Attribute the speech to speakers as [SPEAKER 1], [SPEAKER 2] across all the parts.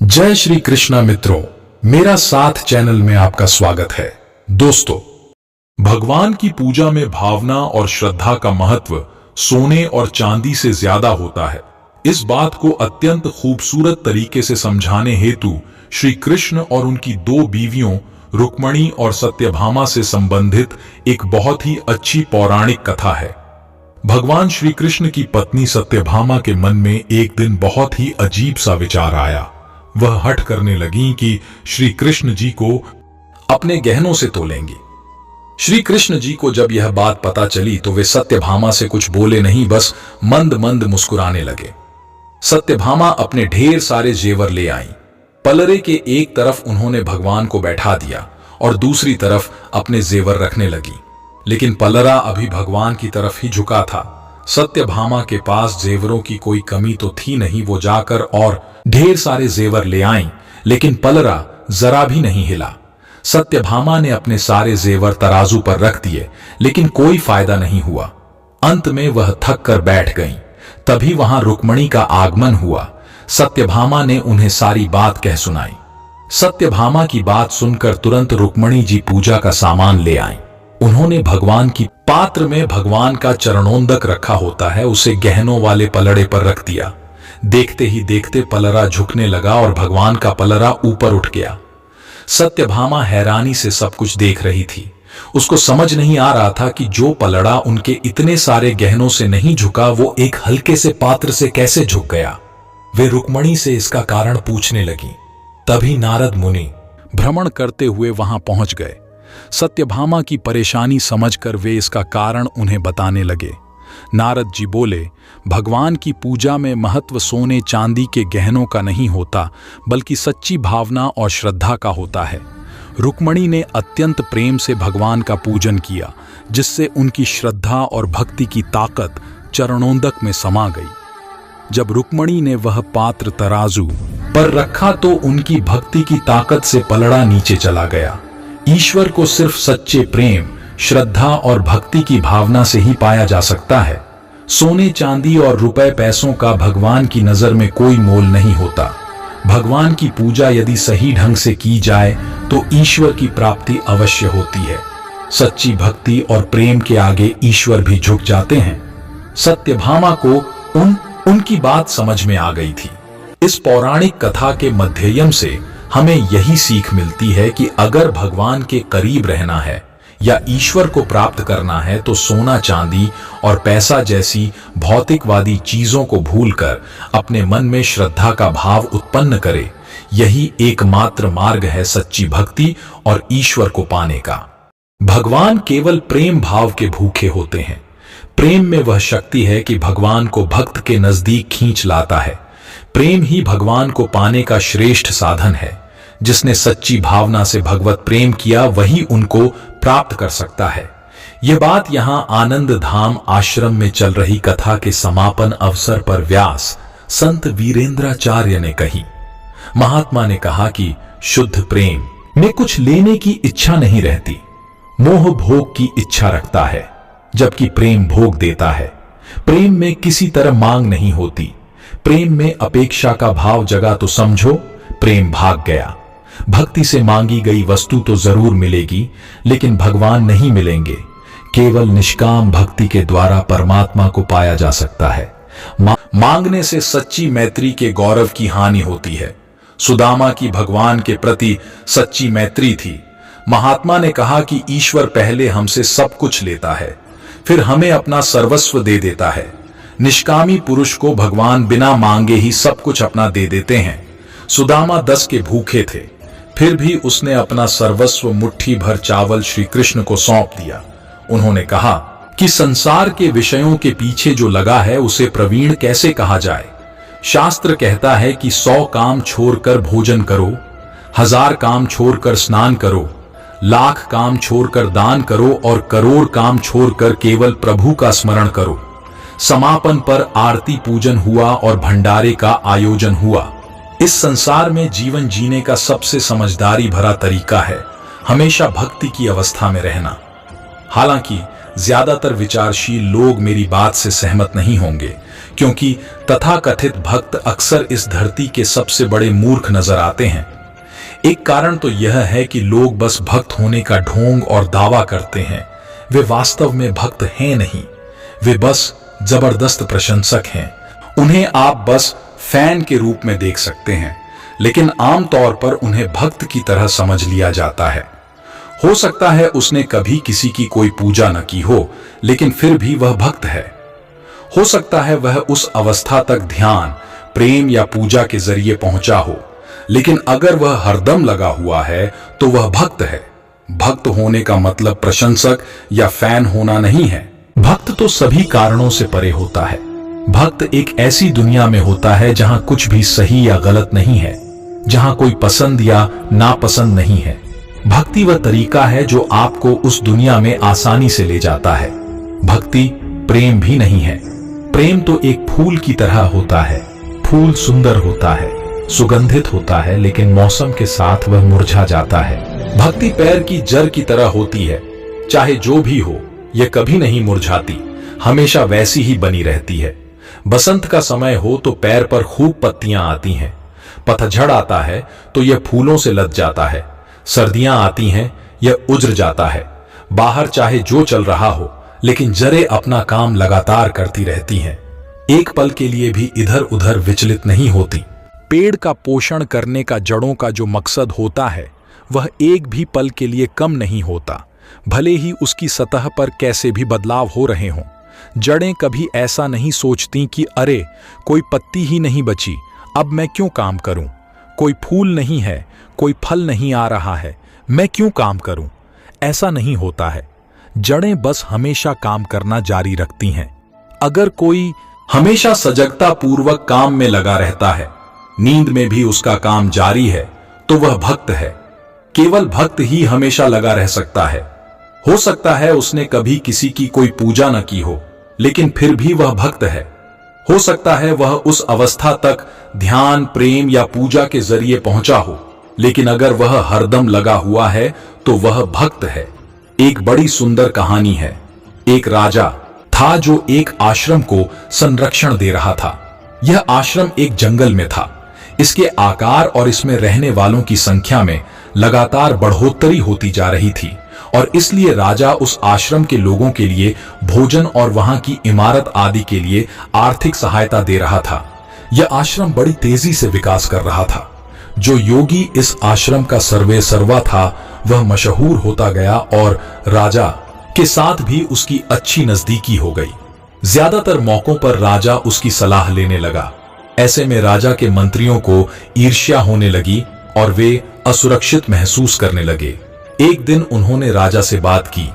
[SPEAKER 1] जय श्री कृष्णा मित्रों, मेरा साथ चैनल में आपका स्वागत है। दोस्तों, भगवान की पूजा में भावना और श्रद्धा का महत्व सोने और चांदी से ज्यादा होता है। इस बात को अत्यंत खूबसूरत तरीके से समझाने हेतु श्री कृष्ण और उनकी दो बीवियों रुक्मणी और सत्यभामा से संबंधित एक बहुत ही अच्छी पौराणिक कथा है। भगवान श्री कृष्ण की पत्नी सत्यभामा के मन में एक दिन बहुत ही अजीब सा विचार आया। वह हठ करने लगी कि श्री कृष्ण जी को अपने गहनों से तोलेंगी। श्री कृष्ण जी को जब यह बात पता चली तो वे सत्यभामा से कुछ बोले नहीं, बस मंद मंद मुस्कुराने लगे। सत्यभामा अपने ढेर सारे जेवर ले आईं। पलरे के एक तरफ उन्होंने भगवान को बैठा दिया और दूसरी तरफ अपने जेवर रखने लगी, लेकिन पलरा अभी भगवान की तरफ ही झुका था। सत्यभामा के पास जेवरों की कोई कमी तो थी नहीं। वो जाकर और ढेर सारे जेवर ले आईं, लेकिन पलरा जरा भी नहीं हिला। सत्यभामा ने अपने सारे जेवर तराजू पर रख दिए, लेकिन कोई फायदा नहीं हुआ। अंत में वह थक कर बैठ गईं। तभी वहां रुक्मणी का आगमन हुआ। सत्यभामा ने उन्हें सारी बात कह सुनाई। सत्यभामा की बात सुनकर तुरंत रुक्मणी जी पूजा का सामान ले आईं। उन्होंने भगवान की पात्र में भगवान का चरणोंदक रखा होता है, उसे गहनों वाले पलड़े पर रख दिया। देखते ही देखते पलरा झुकने लगा और भगवान का पलरा ऊपर उठ गया। सत्यभामा हैरानी से सब कुछ देख रही थी। उसको समझ नहीं आ रहा था कि जो पलड़ा उनके इतने सारे गहनों से नहीं झुका, वो एक हल्के से पात्र से कैसे झुक गया। वे रुक्मणी से इसका कारण पूछने लगी। तभी नारद मुनि भ्रमण करते हुए वहां पहुंच गए। सत्यभामा की परेशानी समझकर वे इसका कारण उन्हें बताने लगे। नारद जी बोले, भगवान की पूजा में महत्व सोने चांदी के गहनों का नहीं होता, बल्कि सच्ची भावना और श्रद्धा का होता है। रुक्मणी ने अत्यंत प्रेम से भगवान का पूजन किया, जिससे उनकी श्रद्धा और भक्ति की ताकत चरणोंदक में समा गई। जब रुक्मणी ने वह पात्र तराजू पर रखा तो उनकी भक्ति की ताकत से पलड़ा नीचे चला गया। ईश्वर को सिर्फ सच्चे प्रेम, श्रद्धा और भक्ति की भावना से ही पाया जा सकता है। सोने चांदी और रुपए पैसों का भगवान की नजर में कोई मोल नहीं होता। भगवान की पूजा यदि सही ढंग से की जाए तो ईश्वर की प्राप्ति अवश्य होती है। सच्ची भक्ति और प्रेम के आगे ईश्वर भी झुक जाते हैं। सत्यभामा को उनकी बात समझ में आ गई थी। इस पौराणिक कथा के माध्यम से हमें यही सीख मिलती है कि अगर भगवान के करीब रहना है या ईश्वर को प्राप्त करना है तो सोना चांदी और पैसा जैसी भौतिकवादी चीजों को भूलकर अपने मन में श्रद्धा का भाव उत्पन्न करे। यही एकमात्र मार्ग है सच्ची भक्ति और ईश्वर को पाने का। भगवान केवल प्रेम भाव के भूखे होते हैं। प्रेम में वह शक्ति है कि भगवान को भक्त के नजदीक खींच लाता है। प्रेम ही भगवान को पाने का श्रेष्ठ साधन है। जिसने सच्ची भावना से भगवत प्रेम किया वही उनको प्राप्त कर सकता है। यह बात यहाँ आनंद धाम आश्रम में चल रही कथा के समापन अवसर पर व्यास संत वीरेंद्राचार्य ने कही। महात्मा ने कहा कि शुद्ध प्रेम में कुछ लेने की इच्छा नहीं रहती, मोह भोग की इच्छा रखता है, जबकि प्रेम भोग देता है। प्रेम में किसी तरह मांग नहीं होती। प्रेम में अपेक्षा का भाव जगा तो समझो प्रेम भाग गया। भक्ति से मांगी गई वस्तु तो जरूर मिलेगी, लेकिन भगवान नहीं मिलेंगे। केवल निष्काम भक्ति के द्वारा परमात्मा को पाया जा सकता है। मांगने से सच्ची मैत्री के गौरव की हानि होती है। सुदामा की भगवान के प्रति सच्ची मैत्री थी। महात्मा ने कहा कि ईश्वर पहले हमसे सब कुछ लेता है, फिर हमें अपना सर्वस्व दे देता है। निष्कामी पुरुष को भगवान बिना मांगे ही सब कुछ अपना दे देते हैं। सुदामा 10 के भूखे थे, फिर भी उसने अपना सर्वस्व मुट्ठी भर चावल श्री कृष्ण को सौंप दिया। उन्होंने कहा कि संसार के विषयों के पीछे जो लगा है उसे प्रवीण कैसे कहा जाए। शास्त्र कहता है कि 100 काम छोड़कर भोजन करो, 1000 काम छोड़कर स्नान करो, लाख काम छोड़कर दान करो और करोड़ काम छोड़कर केवल प्रभु का स्मरण करो। समापन पर आरती पूजन हुआ और भंडारे का आयोजन हुआ। इस संसार में जीवन जीने का सबसे समझदारी भरा तरीका है हमेशा भक्ति की अवस्था में रहना। हालांकि ज्यादातर विचारशील लोग मेरी बात से सहमत नहीं होंगे, क्योंकि तथाकथित भक्त अक्सर इस धरती के सबसे बड़े मूर्ख नजर आते हैं। एक कारण तो यह है कि लोग बस भक्त होने का ढोंग और दावा करते हैं। वे वास्तव में भक्त हैं नहीं, वे बस जबरदस्त प्रशंसक हैं। उन्हें आप बस फैन के रूप में देख सकते हैं, लेकिन आमतौर पर उन्हें भक्त की तरह समझ लिया जाता है। हो सकता है उसने कभी किसी की कोई पूजा न की हो, लेकिन फिर भी वह भक्त है। हो सकता है वह उस अवस्था तक ध्यान, प्रेम या पूजा के जरिए पहुंचा हो, लेकिन अगर वह हरदम लगा हुआ है तो वह भक्त है। भक्त होने का मतलब प्रशंसक या फैन होना नहीं है। भक्त तो सभी कारणों से परे होता है। भक्त एक ऐसी दुनिया में होता है जहां कुछ भी सही या गलत नहीं है, जहां कोई पसंद या नापसंद नहीं है। भक्ति वह तरीका है जो आपको उस दुनिया में आसानी से ले जाता है। भक्ति प्रेम भी नहीं है। प्रेम तो एक फूल की तरह होता है। फूल सुंदर होता है, सुगंधित होता है, लेकिन मौसम के साथ वह मुरझा जाता है। भक्ति पैर की जड़ की तरह होती है। चाहे जो भी हो, यह कभी नहीं मुरझाती, हमेशा वैसी ही बनी रहती है। बसंत का समय हो तो पैर पर खूब पत्तियां आती हैं। पतझड़ आता है तो यह फूलों से लद जाता है। सर्दियां आती हैं, यह उजड़ जाता है। बाहर चाहे जो चल रहा हो, लेकिन जड़ें अपना काम लगातार करती रहती हैं। एक पल के लिए भी इधर उधर विचलित नहीं होती। पेड़ का पोषण करने का जड़ों का जो मकसद होता है, वह एक भी पल के लिए कम नहीं होता, भले ही उसकी सतह पर कैसे भी बदलाव हो रहे हों। जड़ें कभी ऐसा नहीं सोचती कि अरे कोई पत्ती ही नहीं बची, अब मैं क्यों काम करूं। कोई फूल नहीं है, कोई फल नहीं आ रहा है, मैं क्यों काम करूं। ऐसा नहीं होता है। जड़ें बस हमेशा काम करना जारी रखती हैं। अगर कोई हमेशा सजगता पूर्वक काम में लगा रहता है, नींद में भी उसका काम जारी है, तो वह भक्त है। केवल भक्त ही हमेशा लगा रह सकता है। हो सकता है उसने कभी किसी की कोई पूजा न की हो, लेकिन फिर भी वह भक्त है। हो सकता है वह उस अवस्था तक ध्यान, प्रेम या पूजा के जरिए पहुंचा हो, लेकिन अगर वह हरदम लगा हुआ है तो वह भक्त है। एक बड़ी सुंदर कहानी है। एक राजा था जो एक आश्रम को संरक्षण दे रहा था। यह आश्रम एक जंगल में था। इसके आकार और इसमें रहने वालों की संख्या में लगातार बढ़ोतरी होती जा रही थी, और इसलिए राजा उस आश्रम के लोगों के लिए भोजन और वहां की इमारत आदि के लिए आर्थिक सहायता दे रहा था। यह आश्रम बड़ी तेजी से विकास कर रहा था। जो योगी इस आश्रम का सर्वे सर्वा था, वह मशहूर होता गया और राजा के साथ भी उसकी अच्छी नजदीकी हो गई। ज्यादातर मौकों पर राजा उसकी सलाह लेने लगा। ऐसे में राजा के मंत्रियों को ईर्ष्या होने लगी और वे असुरक्षित महसूस करने लगे। एक दिन उन्होंने राजा से बात की,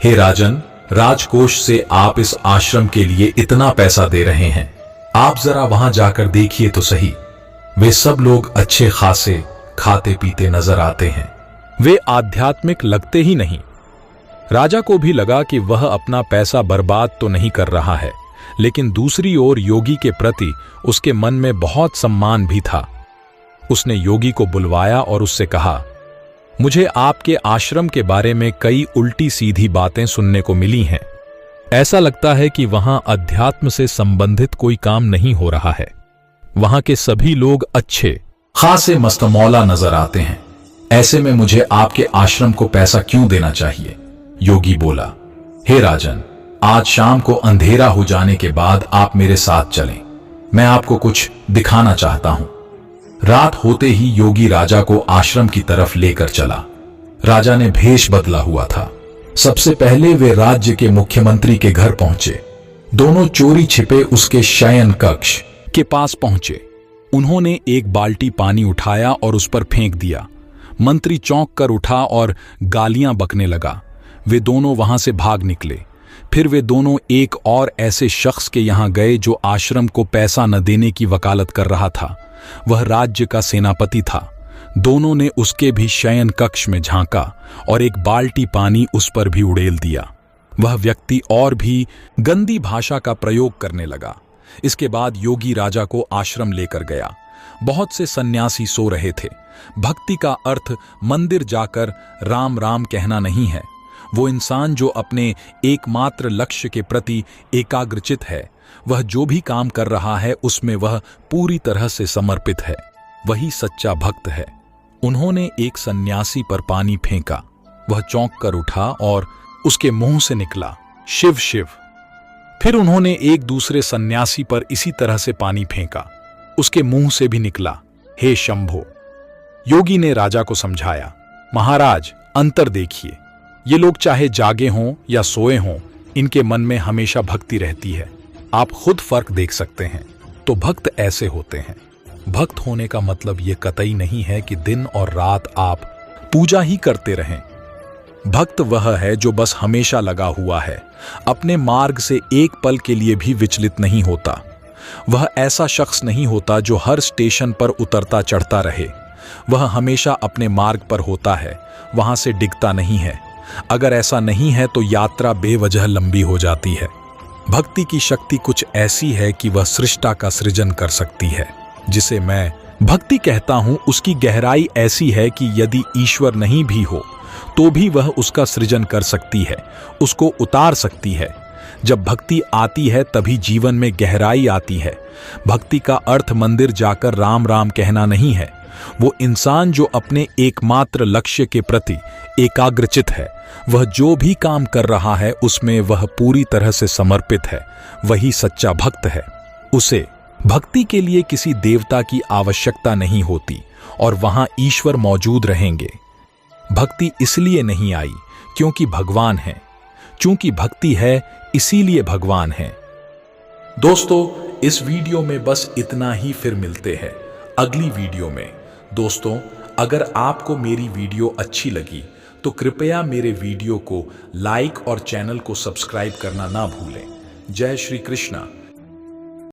[SPEAKER 1] हे राजन, राजकोष से आप इस आश्रम के लिए इतना पैसा दे रहे हैं, आप जरा वहां जाकर देखिए तो सही। वे सब लोग अच्छे खासे खाते पीते नजर आते हैं, वे आध्यात्मिक लगते ही नहीं। राजा को भी लगा कि वह अपना पैसा बर्बाद तो नहीं कर रहा है, लेकिन दूसरी ओर योगी के प्रति उसके मन में बहुत सम्मान भी था। उसने योगी को बुलवाया और उससे कहा, मुझे आपके आश्रम के बारे में कई उल्टी सीधी बातें सुनने को मिली हैं। ऐसा लगता है कि वहां अध्यात्म से संबंधित कोई काम नहीं हो रहा है। वहां के सभी लोग अच्छे खासे मस्तमौला नजर आते हैं। ऐसे में मुझे आपके आश्रम को पैसा क्यों देना चाहिए? योगी बोला, हे राजन, आज शाम को अंधेरा हो जाने के बाद आप मेरे साथ चलें। मैं आपको कुछ दिखाना चाहता हूं। रात होते ही योगी राजा को आश्रम की तरफ लेकर चला। राजा ने भेष बदला हुआ था। सबसे पहले वे राज्य के मुख्यमंत्री के घर पहुंचे। दोनों चोरी छिपे उसके शयन कक्ष के पास पहुंचे। उन्होंने एक बाल्टी पानी उठाया और उस पर फेंक दिया। मंत्री चौंक कर उठा और गालियां बकने लगा। वे दोनों वहां से भाग निकले। फिर वे दोनों एक और ऐसे शख्स के यहां गए जो आश्रम को पैसा न देने की वकालत कर रहा था। वह राज्य का सेनापति था। दोनों ने उसके भी शयन कक्ष में झांका और एक बाल्टी पानी उस पर भी उड़ेल दिया। वह व्यक्ति और भी गंदी भाषा का प्रयोग करने लगा। इसके बाद योगी राजा को आश्रम लेकर गया। बहुत से सन्यासी सो रहे थे। भक्ति का अर्थ मंदिर जाकर राम राम कहना नहीं है।
[SPEAKER 2] वो इंसान जो अपने एकमात्र लक्ष्य के प्रति एकाग्रचित है, वह जो भी काम कर रहा है उसमें वह पूरी तरह से समर्पित है, वही सच्चा भक्त है। उन्होंने एक सन्यासी पर पानी फेंका। वह चौंक कर उठा और उसके मुंह से निकला, शिव शिव। फिर उन्होंने एक दूसरे सन्यासी पर इसी तरह से पानी फेंका। उसके मुंह से भी निकला, हे शंभो। योगी ने राजा को समझाया, महाराज, अंतर देखिए। ये लोग चाहे जागे हों या सोए हों, इनके मन में हमेशा भक्ति रहती है। आप खुद फर्क देख सकते हैं। तो भक्त ऐसे होते हैं। भक्त होने का मतलब ये कतई नहीं है कि दिन और रात आप पूजा ही करते रहें। भक्त वह है जो बस हमेशा लगा हुआ है, अपने मार्ग से एक पल के लिए भी विचलित नहीं होता। वह ऐसा शख्स नहीं होता जो हर स्टेशन पर उतरता चढ़ता रहे। वह हमेशा अपने मार्ग पर होता है, वहां से डिगता नहीं है। अगर ऐसा नहीं है तो यात्रा बेवजह लंबी हो जाती है। भक्ति की शक्ति कुछ ऐसी है कि वह सृष्टा का सृजन कर सकती है। जिसे मैं भक्ति कहता हूं, उसकी गहराई ऐसी है कि यदि ईश्वर नहीं भी हो तो भी वह उसका सृजन कर सकती है, उसको उतार सकती है। जब भक्ति आती है तभी जीवन में गहराई आती है। भक्ति का अर्थ मंदिर जाकर राम राम कहना नहीं है। वो इंसान जो अपने एकमात्र लक्ष्य के प्रति एकाग्रचित है, वह जो भी काम कर रहा है उसमें वह पूरी तरह से समर्पित है, वही सच्चा भक्त है। उसे भक्ति के लिए किसी देवता की आवश्यकता नहीं होती और वहां ईश्वर मौजूद रहेंगे। भक्ति इसलिए नहीं आई क्योंकि भगवान है, चूंकि भक्ति है इसीलिए भगवान है।
[SPEAKER 1] दोस्तों, इस वीडियो में बस इतना ही। फिर मिलते हैं अगली वीडियो में। दोस्तों, अगर आपको मेरी वीडियो अच्छी लगी तो कृपया मेरे वीडियो को लाइक और चैनल को सब्सक्राइब करना ना भूलें। जय श्री कृष्णा।